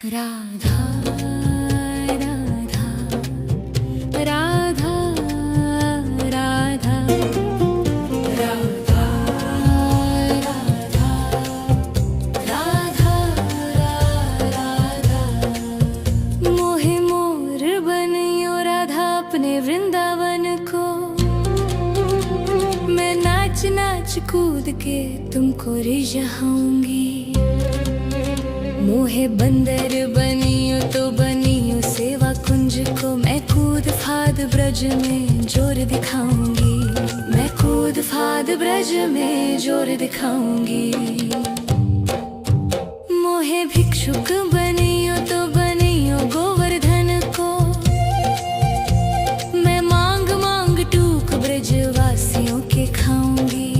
राधा राधा राधा राधा राधा राधा राधा मोहे मोर बनियो राधा अपने वृंदावन को। मैं नाच नाच कूद के तुमको रिझाऊंगी। मोहे बंदर बनियो तो बनियो सेवा कुंज को। मैं कूद फाद ब्रज में जोर दिखाऊंगी। मैं कूद फाद ब्रज में जोर दिखाऊंगी। मोहे भिक्षुक बनियो तो बनियो गोवर्धन को। मैं मांग मांग टूक ब्रजवासियों के खाऊंगी।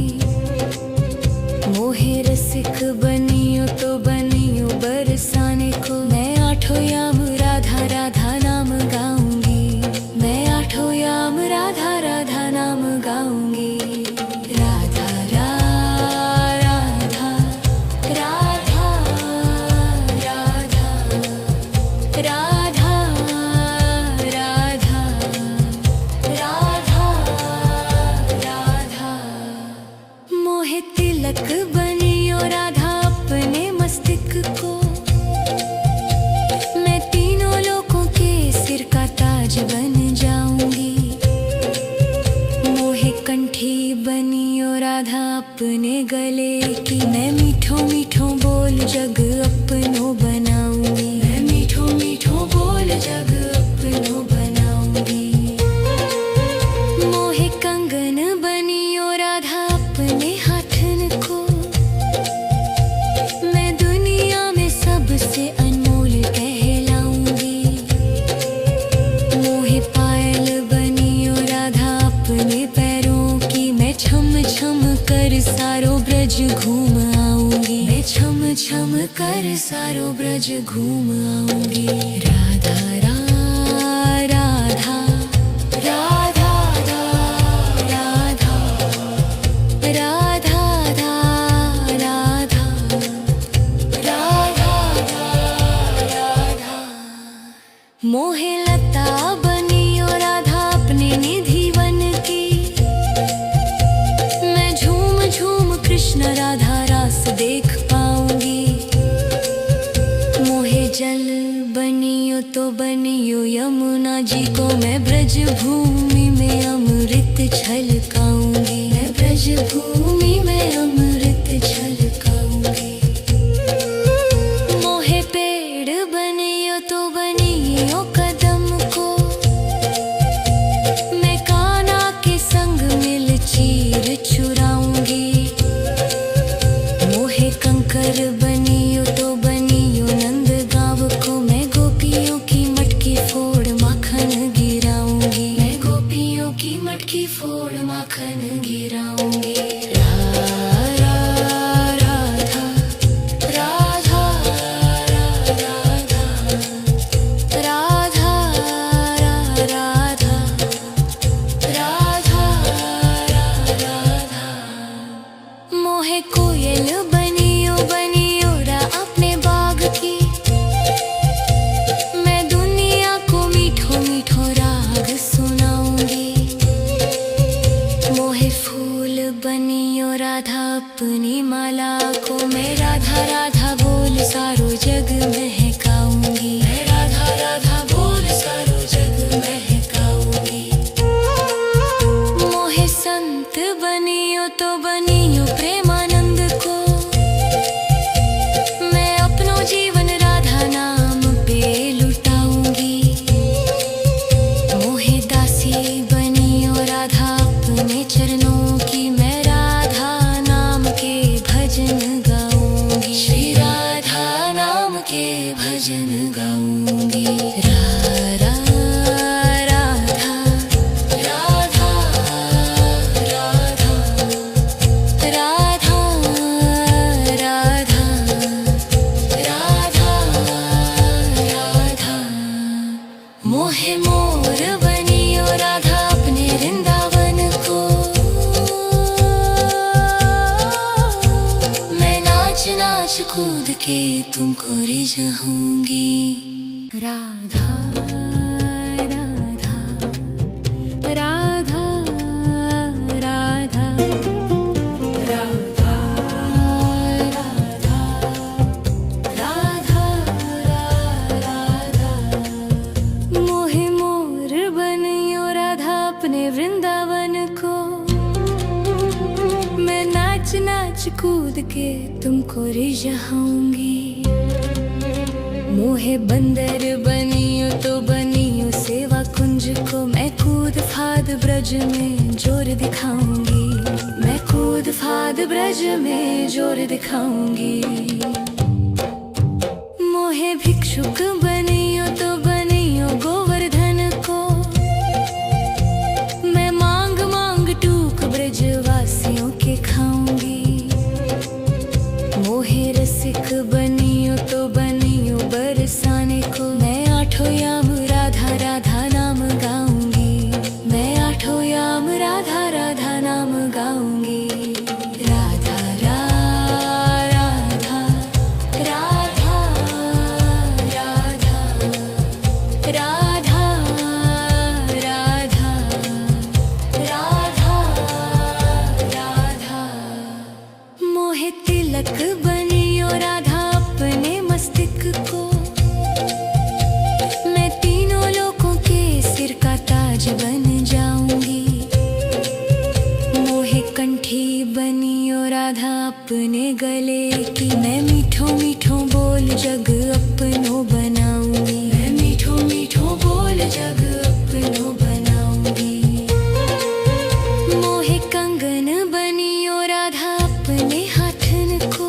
मोहे रसिक बनियो तो बनियो बरसाने को। मैं आठों याम राधा राधा नाम गाऊंगी। मैं आठों याम राधा राधा नाम गाऊंगी। राधा राधा राधा राधा राधा राधा राधा राधा मोहे तिलक बनियो राधा अपने मस्तिष्क को। मैं तीनों लोगों के सिर का ताज बन जाऊंगी। मोहे कंठी बनियो राधा अपने गले की। मैं मीठो मीठो बोल जग अपनो बनाऊंगी। मैं मीठो मीठो बोल जग अपनो बनाऊंगी। मोहे कंगन बनियो राधा अपने हाथन को। मैं दुनिया में सबसे अनमोल कहलाऊंगी। मोहे पायल बनियो राधा अपने पैरों की। मैं छम छम कर सारो ब्रज घूम आऊंगी। मैं छम छम कर सारो ब्रज घूम आऊंगी। राधा राधा राधा राधा राधा राधा राधा राधा मोहे लता बनियो राधा अपने निधि वन की। मैं झूम झूम कृष्ण राधा रास देख पाऊंगी। मोहे जल बनियो तो बनियो यमुना जी को। मैं ब्रज भूमि में अमृत छलकाऊंगी। मैं ब्रज भूमि में अमृत छलकाऊंगी। मोहे पेड़ बनियो तो बनियो कदम को। मैं कान्हा के संग मिल चीर चुराऊंगी। मोहे कंकर बनियो तो बनियो नंद गाँव को। मैं गोपियों की मटकी फोड़ माखन गिराऊंगी। मैं गोपियों की मटकी फोड़ माखन गिराऊंगी। राधा राधा राधा राधा राधा राधा राधा मोहे कोयल बनियो बनियो रा अपने बाग की। मैं दुनिया को मीठो मीठो राग सुनाऊंगी। मोहे फूल बनियो राधा अपनी माला को। मैं राधा राधा बोल सारो जग महकाऊंगी। मैं राधा राधा बोल सारो जग महकाऊंगी। मोहे संत बनियो तो बनियो प्रेमानंद को। मैं अपनो जीवन राधा नाम पे लुटाऊंगी। मोहे दासी बनियो राधा अपने चरणों की। मैं राधा नाम के भजन गाऊंगी। श्री राधा नाम के भजन गाऊंगी। राधा राधा राधा राधा राधा राधा राधा मोहे मोर बनियो राधा अपने वृंदावन को। मैं नाच नाच कूद के तुमको रिझाऊंगी। राधा राधा राधा राधा राधा राधा राधा मोहे मोर बनियो राधा अपने वृंदावन को। मैं नाच नाच कूद के तुमको रिझाऊंगी। मोहे बंदर बनियो तो बनियो सेवा कुंज को। मैं कूद फाद ब्रज में जोर दिखाऊंगी। मैं कूद फाद ब्रज में जोर दिखाऊंगी। मोहे भिक्षुक बनियो तो बनियो गोवर्धन को। मैं मांग मांग टूक ब्रजवासियों के खाऊंगी। मोहे रसिक बनियो तो बनियो बरसाने को। मैं आठों याम राधा राधा नाम गाऊंगी। मैं आठों याम राधा राधा नाम गाऊंगी। राधा राधा राधा राधा राधा राधा राधा राधा मोहे तिलक बनियो राधा अपने मस्तिष्क को। मैं तीनों लोगों के सिर का ताज बन जाऊंगी। मोहे कंठी बनियो राधा अपने गले की। मैं मीठो मीठो बोल जग अपनो बनाऊंगी। मैं मीठो मीठो बोल जग अपनो बनाऊंगी। मोहे कंगन बनियो राधा अपने हाथन को।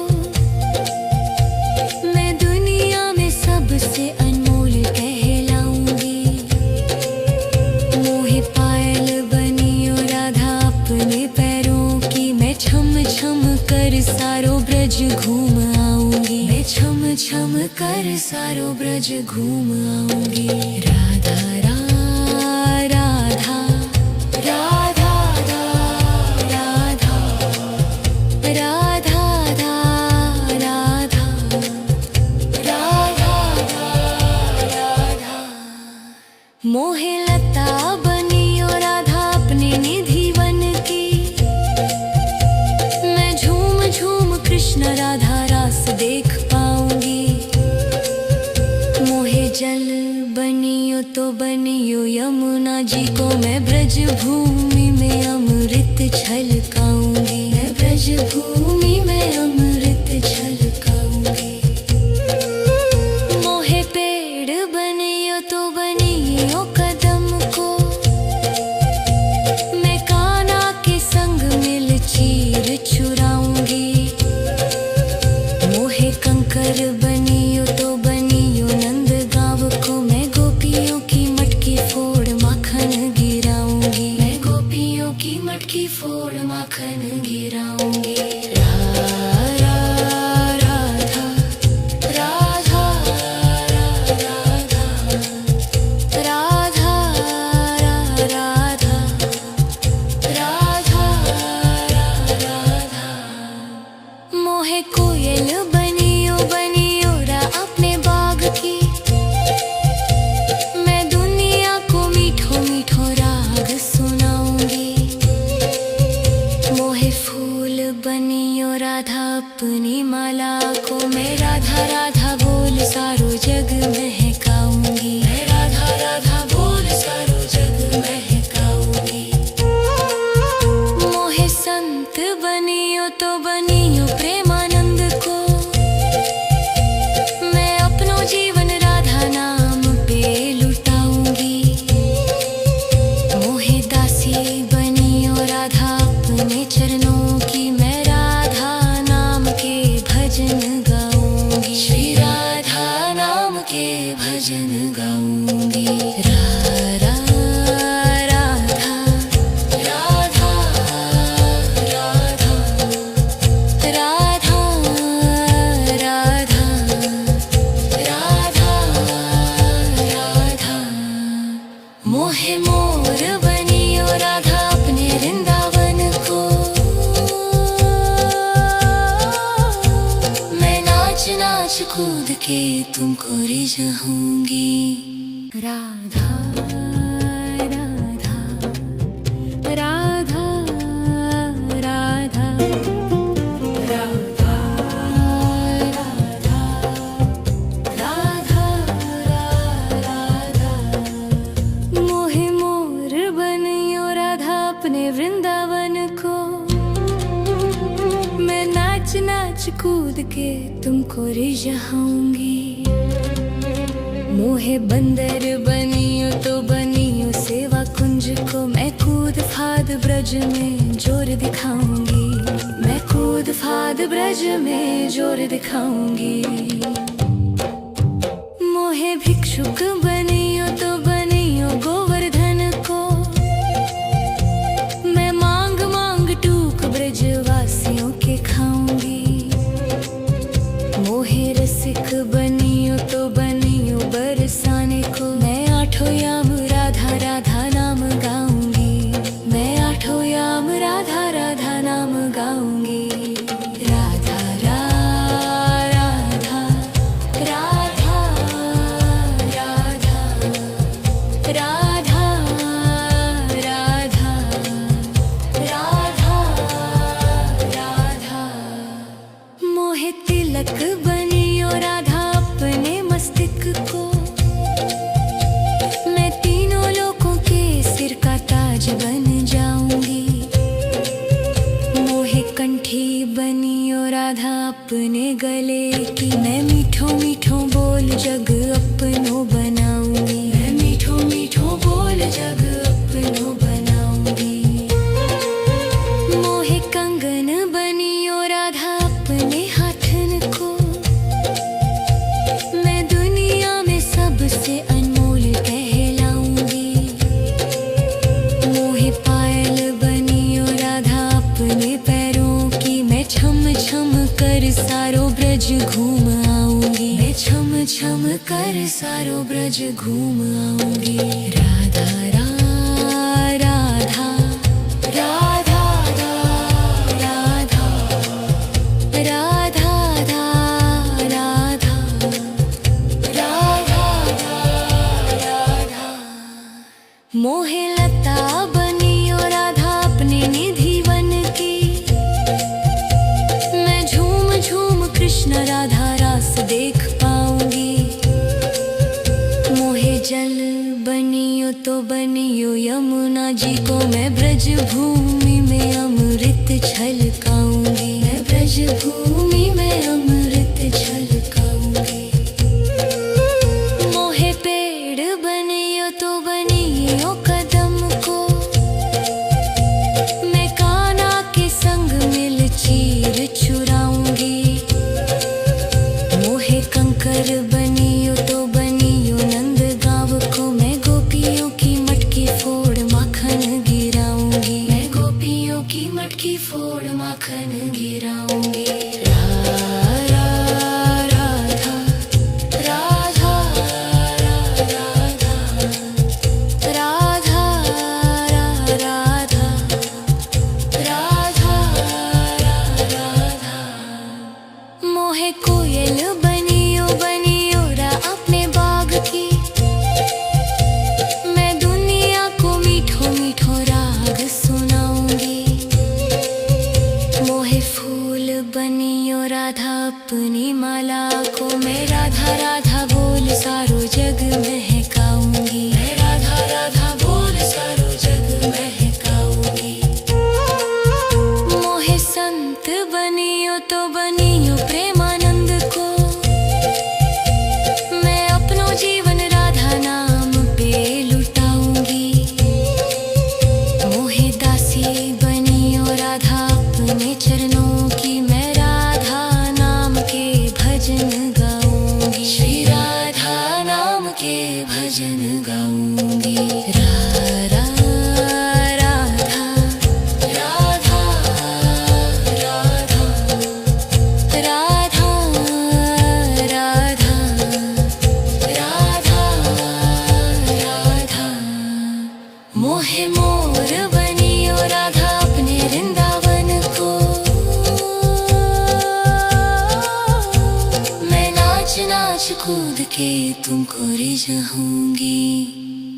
मैं दुनिया में सबसे अनमोल कहलाऊंगी। मोहे पायल बनियो राधा अपने पैरों की। मैं छम छम कर सारो ब्रज घूम आऊंगी। मैं छम छम कर सारो ब्रज घूम आऊंगी। राधा राधा राधा राधा राधा राधा राधा राधा मोहे लता बनियो राधा अपने निधि वन की। मैं झूम झूम कृष्ण राधा रास देख पाऊंगी। मोहे जल बनियो तो बनियो यमुना जी को। मैं ब्रज भूमि में अमृत छलकाऊंगी। मैं ब्रज भूमि में अमृत छलकाऊंगी। मोहे पेड़ बनियो तो बनियो कदम को। मैं कान्हा के संग मिल चीर चुराऊंगी। मोहे कंकर बनियो तो बनियो नंद गाँव को। मैं गोपियों की मटकी फोड़ माखन गिराऊंगी। मैं गोपियों की मटकी फोड़ माखन गिराऊंगी। राधा राधा राधा राधा राधा राधा राधा राधा मोहे कोयल बनियो बनियो रा अपने बाग की। मैं दुनिया को मीठो मीठो राग सुनाऊंगी। मोहे फूल बनियो राधा अपनी माला को। मैं राधा राधा बोल सारो जग महकाऊंगी। मैं राधा राधा बोल सारो जग महकाऊंगी। मोहे संत बनियो तो बनियो प्रेमानंद को। मैं अपनो जीवन राधा नाम पे लुटाऊंगी। मोहे दासी बनियो राधा अपने चरणों की। मैं राधा नाम के भजन गाऊंगी। श्री राधा नाम के भजन गाऊंगी। राधा राधा राधा राधा राधा राधा राधा राधा मोहे मोर बनियो राधा अपने वृंदावन को। मैं नाच नाच कूद जाऊंगी। राधा राधा राधा राधा राधा राधा राधा मोहे मोर बनियो राधा अपने वृंदावन को। मैं नाच नाच कूद के तुमको रिझाऊंगी। मोहे बंदर बनियो तो बनियो सेवा कुंज को। मैं कूद फाद ब्रज में जोर दिखाऊंगी। मैं कूद फाद ब्रज में जोर दिखाऊंगी। मोहे भिक्षुक बनियो तो बनियो गोवर्धन को। मैं मांग मांग टूक ब्रजवासियों के खाऊंगी। मोहे रसिक बनियो तो बनियो बरसाने को। मैं आठों याम राधा राधा नाम गाऊंगी। मैं आठों याम राधा राधा नाम गाऊंगी। राधा राधा राधा राधा राधा राधा राधा राधा मोहे तिलक बनियो राधा अपने मस्तक को। मैं तीनों लोगों के सिर का ताज बन जाऊंगी। मोहे कंठी बनियो राधा अपने गले की। मैं मीठो मीठो बोल जग अपनो बनाऊंगी। मैं मीठो मीठो बोल जग अपनो बनाऊंगी। मोहे कंगन बनियो राधा अपने हाथन को। मैं दुनिया में सबसे अनमोल कहलाऊंगी। मोहे पायल बनियो राधा अपने पैरों की। मैं छम छम कर सारो ब्रज घूम आऊंगी। मैं छम छम कर सारो ब्रज घूम आऊंगी। राधा राधा राधा राधा राधा राधा राधा राधा मोहे लता बनियो राधा अपने निधि वन की। मैं झूम झूम कृष्ण राधा रास देख पाऊंगी। मोहे जल बनियो तो बनियो यमुना जी को। मैं ब्रज भूमि में अमृत छलकाऊंगी। मैं ब्रज भूमि में अमृत छलकाऊंगी। मोहे पेड़ बनियो तो बनियो कदम को। मैं कान्हा के संग मिल चीर चुराऊंगी। मोहे कंकर बनियो तो बनियो नंद गाँव को। मैं गोपियों की मटकी फोड़ माखन गिराऊंगी। मैं गोपियों की मटकी फोड़ माखन गिराऊंगी। राधा राधा राधा राधा राधा राधा राधा राधा मोहे कोयल बनियो बनियो रा अपने बाग की। मैं दुनिया को मीठो मीठो राग सुनाऊंगी। मोहे फूल बनियो राधा अपनी माला को। मैं राधा राधा बोल सारो जग महकाऊंगी। मैं राधा राधा बोल सारो जग महकाऊंगी। मोहे संत बनियो तो बनियो प्रेमानंद को। मैं अपनो जीवन राधा नाम पे लुटाऊंगी। मोहे दासी बनियो राधा अपने चरणों की। मैं राधा नाम के भजन गाऊंगी। श्री राधा नाम के के तुमको रिझाऊंगी।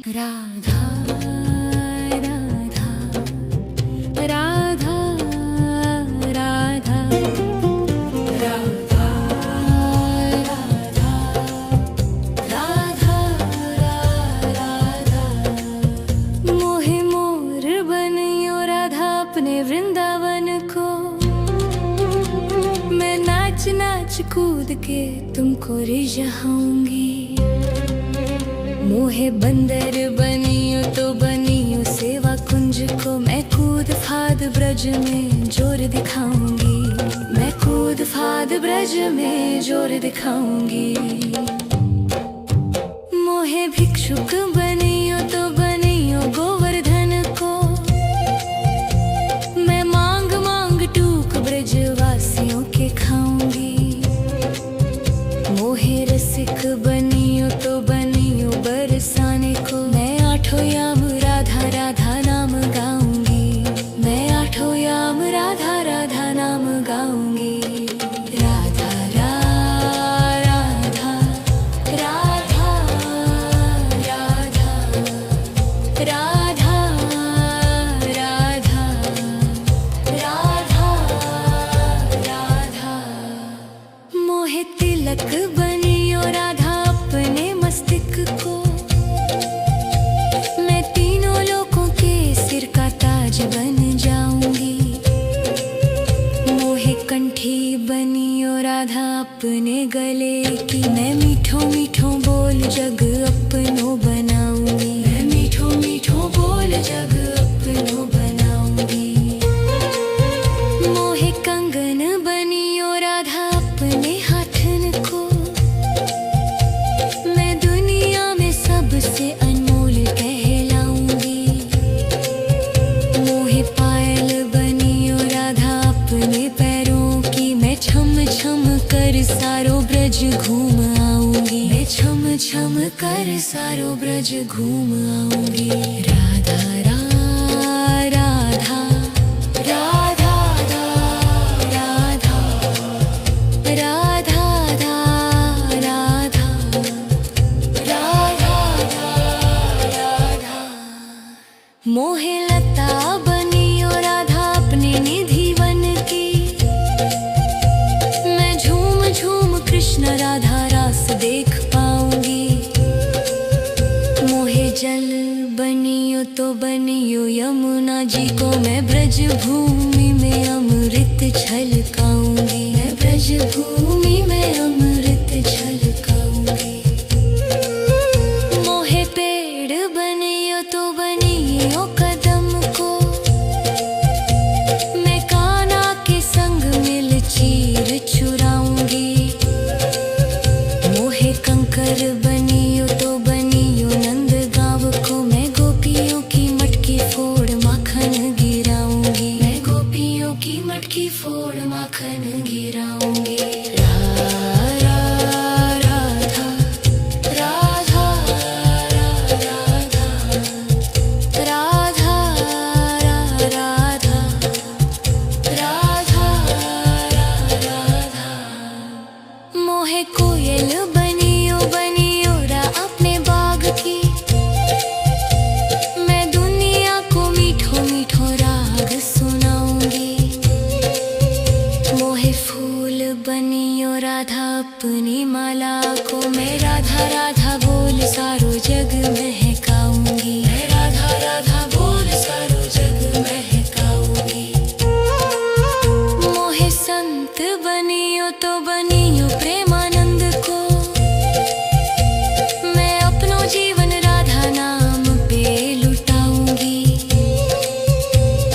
राधा राधा राधा राधा राधा राधा राधा मोहे मोर बनियो राधा अपने वृंदावन को। मैं नाच नाच कूद के तुमको रिझाऊंगी। मोहे बंदर बनियो तो बनियो सेवा कुंज को। मैं कूद फाद ब्रज में जोर दिखाऊंगी। मैं कूद फाद ब्रज में जोर दिखाऊंगी। मोहे भिक्षुक बनियो तो बनियो गोवर्धन को। मैं मांग मांग टूक ब्रजवासियों के खाऊंगी। मोहे रसिक बनियो तो बनियो बरसाने को। मैं आठों याम राधा राधा नाम गाऊंगी। मैं आठों याम राधा राधा नाम गाऊंगी। राधा राधा राधा राधा राधा राधा राधा राधा मोहे तिलक बनियो राधा अपने मस्तक को। मैं तीनों लोगों के सिर का ताज बन जाऊंगी। मोहे कंठी बनियो राधा अपने गले की। मैं मीठो मीठो बोल जग अपनो बनाऊंगी। मैं मीठो मीठो बोल जग अपनो बनाऊंगी। मोहे कंगन बनियो राधा अपने हाथन को। मैं दुनिया में सबसे अनमोल कहलाऊंगी। मोहे पायल बनियो राधा अपने पैरों की। मैं छम छम कर सारो ब्रज घूम आऊंगी। मैं छम छम कर सारो ब्रज घूम आऊंगी। राधा राधा राधा राधा राधा राधा राधा राधा मोहे लता बनियो राधा अपने निधि वन की। मैं झूम झूम कृष्ण राधा रास देख पाऊंगी। मोहे जल बनियो तो बनियो यमुना जी को। मैं ब्रज भूमि में अमृत छलकाऊंगी। मैं ब्रज भूमि में अमृत छलकाऊंगी। मोहे पेड़ बनियो तो बनियो कदम को। मैं कान्हा के संग मिल चीर चुराऊंगी। मोहे कंकर बनियो तो बनियो नंद गाँव को। मैं गोपियों की मटकी फोड़ माखन गिराऊंगी। मैं गोपियों की मटकी फोड़ माखन गिराऊंगी। राधा राधा राधा राधा राधा राधा राधा राधा मोहे कोयल बनियो बनियो रा अपने बाग की। मैं दुनिया को मीठो मीठो राग सुनाऊंगी। मोहे फूल बनियो राधा अपनी माला को। मैं राधा राधा बोल सारो जग महकाऊंगी। मैं राधा राधा बोल सारो जग महकाऊंगी। मोहे संत बनियो तो बनियो प्रेमानंद को। मैं अपनो जीवन राधा नाम पे लुटाऊंगी।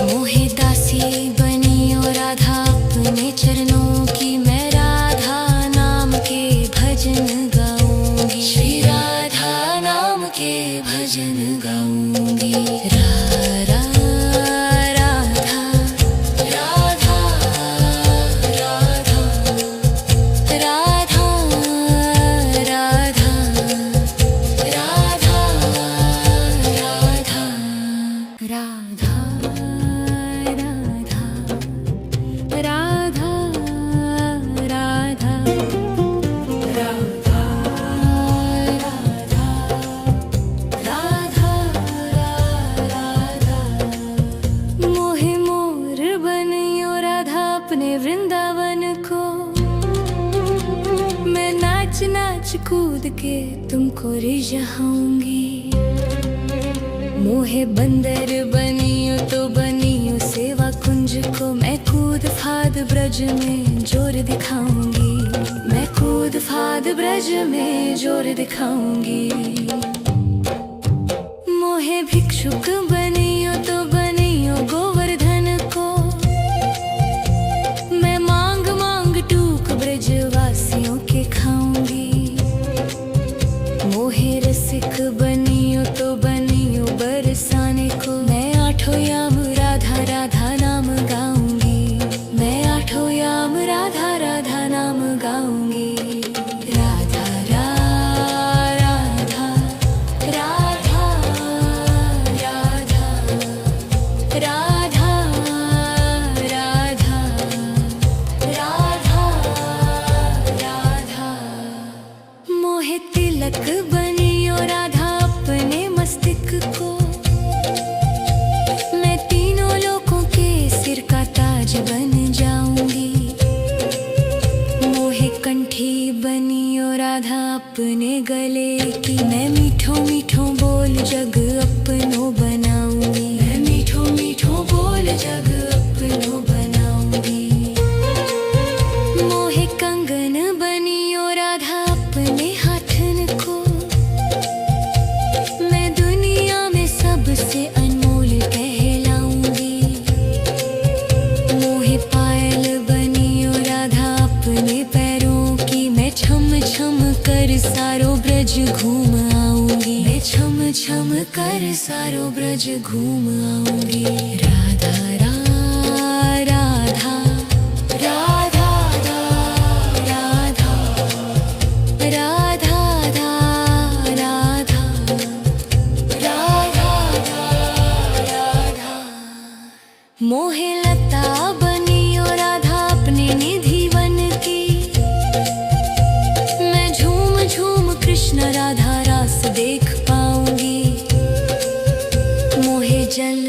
मोहे दासी बनियो राधा अपने चरणों की। मैं राधा नाम के भजन गाऊंगी। श्री राधा नाम के भजन गाऊंगी। राधा राधा राधा राधा राधा राधा राधा राधा राधा राधा राधा राधा के तुमको रिझाऊंगी। मोहे बंदर बनियो तो बनियो सेवा कुंज को, मैं कूद फाद ब्रज में जोर दिखाऊंगी। मैं कूद फाद ब्रज में जोर दिखाऊंगी। मोहे भिक्षुक बनियो तो बनियो गोवर्धन को, मैं मांग मांग टूक ब्रजवासियों के खाऊंगी। मोहे रसिक बनियो तो बनियो बरसाने को, मैं आठों याम राधा राधा नाम गाऊंगी। मैं आठों याम राधा राधा नाम गाऊंगी। राधा राधा राधा राधा राधा राधा राधा राधा। मोहे तिलक बनियो राधा अपने मस्तक को, मैं तीनों लोगों के सिर का ताज बन जाऊंगी। मोहे कंठी बनियो राधा अपने गले की, मैं मीठो मीठो बोल जग अपनो बनाऊंगी। मैं मीठो मीठो बोल जग अपनो बनाऊंगी। मोहे कंगन बनियो राधा अपने हाथन को, मैं दुनिया में सबसे अनमोल कहलाऊंगी। मोहे पायल बनियो राधा अपने पैरों की, मैं छम छम कर सारो ब्रज घूम आऊंगी। मैं छम छम कर सारो ब्रज घूम आऊंगी। राधा राधा राधा राधा राधा राधा राधा राधा। मोहे लता बनियो राधा अपने निधि वन की, मैं झूम झूम कृष्ण राधा रास देख पाऊंगी। मोहे जल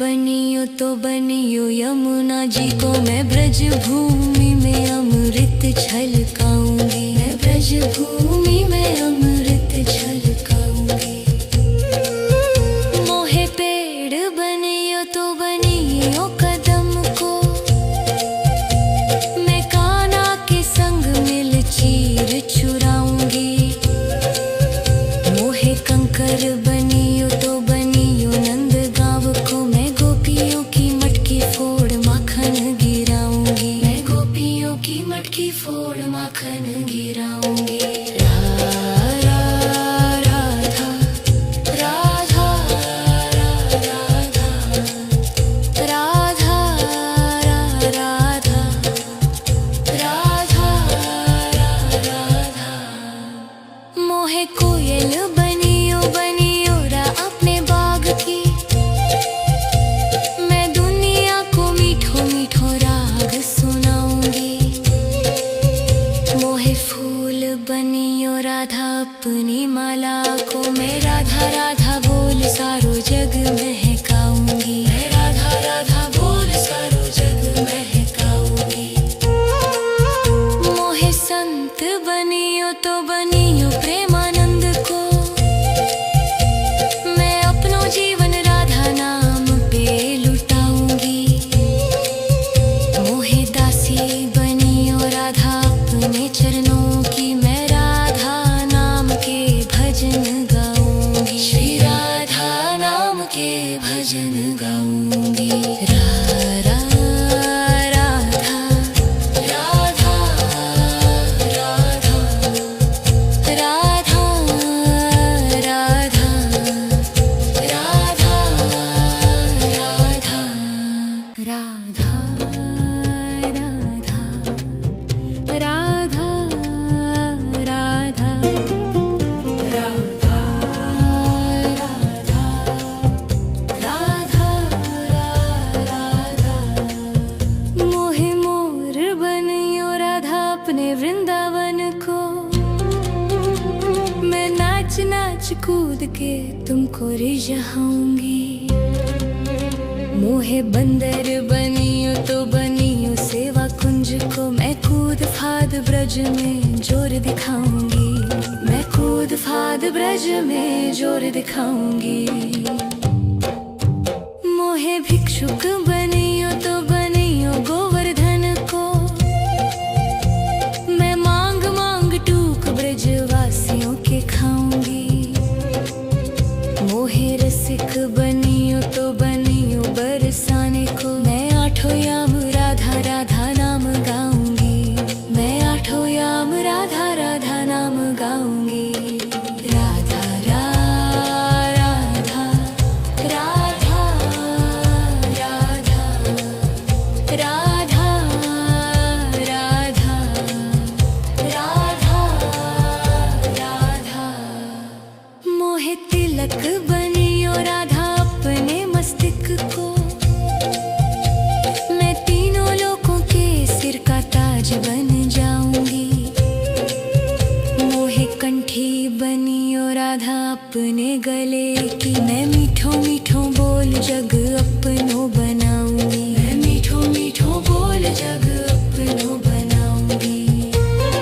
बनियो तो बनियो यमुना जी को, मैं ब्रज भूमि में अमृत छलकाऊंगी। मैं ब्रज भूमि में अमृत छलकाऊंगी। मोहे पेड़ बनियो तो बनियो कदम को, मैं कान्हा के संग मिल चीर चुराऊंगी। मोहे कंकर बनियो तो बनियो नंद गाँव को, मैं गोपियों की मटकी फोड़ माखन गिराऊंगी। मैं गोपियों की मटकी फोड़ माखन गिराऊंगी। राधा राधा राधा राधा राधा राधा राधा राधा। मोहे कोयल बनियो बनियो रा अपने बाग की, मैं दुनिया को मीठो मीठो राग सुनाऊंगी। मोहे फूल बनियो राधा अपनी माला को, मैं राधा राधा बोल सारो जग महकाऊंगी। मैं राधा राधा बोल सारो जग महकाऊंगी। मोहे संत बनियो तो बनियो प्रेमानंद को, मैं अपनो जीवन राधा नाम पे लुटाऊंगी। मोहे दासी बनियो राधा अपने चरणों की, मैं राधा नाम के भजन गाऊंगी। श्री राधा नाम के भजन गाऊंगी। राधा राधा राधा राधा राधा राधा राधा राधा राधा राधा राधा राधा राधा राधा। मोहे मोर बनियो राधा अपने वृंदावन को, मैं नाच नाच कूद के तुमको रिझाऊंगी। मोहे बंदर बनियो तो बनियो सेवा कुंज को, मैं कूद फाद ब्रज में जोर दिखाऊंगी। मैं कूद सूद फाद ब्रज में जोर दिखाऊंगी। मोहे भिक्षुक बनियो तो बनियो गोवर्धन को, मैं मांग मांग टूक ब्रजवासियों के खाऊंगी। मोहे रसिक बनियो तो बनियो बरसाने को, मैं आठों याम राधा राधा नाम गाऊंगी। मैं आठों याम राधा राधा नाम गाऊंगी। राधा राधा राधा राधा राधा राधा राधा राधा। मोहे तिलक बनियो राधा अपने मस्तक को, मैं तीनों लोगों के सिर का ताज बन जाऊंगी। मोहे कंठी बनियो राधा अपने गले की, मैं मीठों मीठों बोल जग